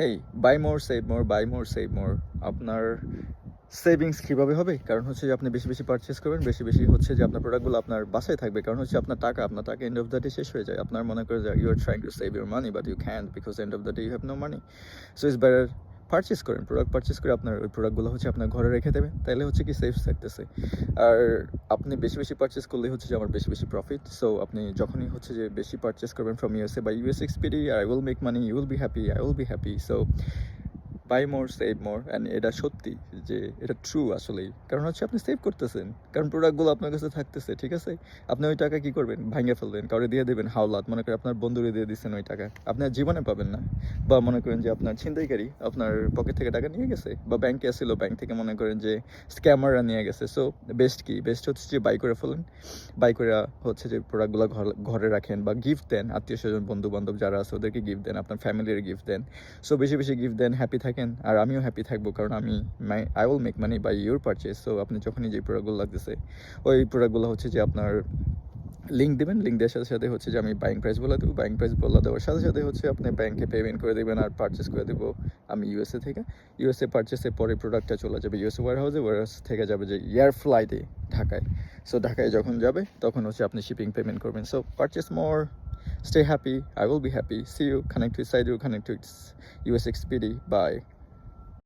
হেই, buy more save more, buy more save more. আপনার savings কীভাবে হবে? কারণ হচ্ছে যে আপনি বেশি বেশি পারচেস করবেন, বেশি বেশি হচ্ছে যে আপনার প্রোডাক্টগুলো আপনার বাসায় থাকবে। কারণ হচ্ছে আপনার টাকা এন্ড অফ দ্য ডে শেষ হয়ে যায়। আপনার মনে করে যে you are trying to save your money but you can't because end of the day you have no money. So it's better purchase করেন, প্রোডাক্ট পারচেস করে আপনার ওই প্রোডাক্টগুলো হচ্ছে আপনার ঘরে রেখে দেবেন, তাহলে হচ্ছে কি সেফ থাকতেছে। আর আপনি বেশি বেশি পারচেস করলেই হচ্ছে যে আমার বেশি বেশি প্রফিট। সো আপনি যখনই হচ্ছে যে বেশি পারচেস করবেন ফ্রম ইউএসএ বা ইউএস এক্সপিডি, I will make money, you will be happy, I will be happy. So buy more save more, and এটা সত্যি যে এটা ট্রু আসলেই। কারণ হচ্ছে আপনি সেভ করতেছেন, কারণ প্রোডাক্টগুলো আপনার কাছে থাকতেছে, ঠিক আছে। আপনি ওই টাকা কী করবেন? ভাঙে ফেলবেন, কাউরে দিয়ে দেবেন হাওলাত, মনে করেন আপনার বন্ধুরে দিয়ে দিচ্ছেন ওই টাকা, আপনি আর জীবনে পাবেন না। বা মনে করেন যে আপনার ছিনতাইকারী আপনার পকেট থেকে টাকা নিয়ে গেছে, বা ব্যাংকে আসছিল, ব্যাংক থেকে মনে করেন যে স্ক্যামাররা নিয়ে গেছে। সো বেস্ট কি? বেস্ট হচ্ছে যে বাই করে ফেলেন। বাই করে হচ্ছে যে প্রোডাক্টগুলো ঘরে রাখেন বা গিফট দেন, আত্মীয় স্বজন বন্ধু বান্ধব যারা আছে ওদেরকে গিফট দেন, আপনার ফ্যামিলির গিফট দেন। সো বেশি বেশি গিফট দেন, হ্যাপি থাকেন, আর আমিও হ্যাপি থাকবো, কারণ I will make money by your purchase. So আপনি যখনই যে প্রোডাক্টগুলো লাগতেছে ওই প্রোডাক্টগুলো হচ্ছে যে আপনার লিঙ্ক দেবেন, লিঙ্ক দেওয়ার সাথে সাথে হচ্ছে যে আমি বাইং প্রাইস বলে দেবো, বাইং প্রাইস বলে দেওয়ার সাথে সাথে হচ্ছে আপনি ব্যাংকে পেমেন্ট করে দেবেন আর পারচেস করে দেবো আমি ইউএসএ থেকে। ইউএসএ পারচেসের পরে প্রোডাক্টটা চলে যাবে ইউএসএ ওয়ারহাউসে, ওয়ারহাউস থেকে যাবে যে এয়ার ফ্লাইটে ঢাকায়। সো ঢাকায় যখন যাবে তখন হচ্ছে আপনি শিপিং পেমেন্ট করবেন। So purchase more, stay happy, I will be happy. See you, connect to Saidu, connect to US Expedia. Bye.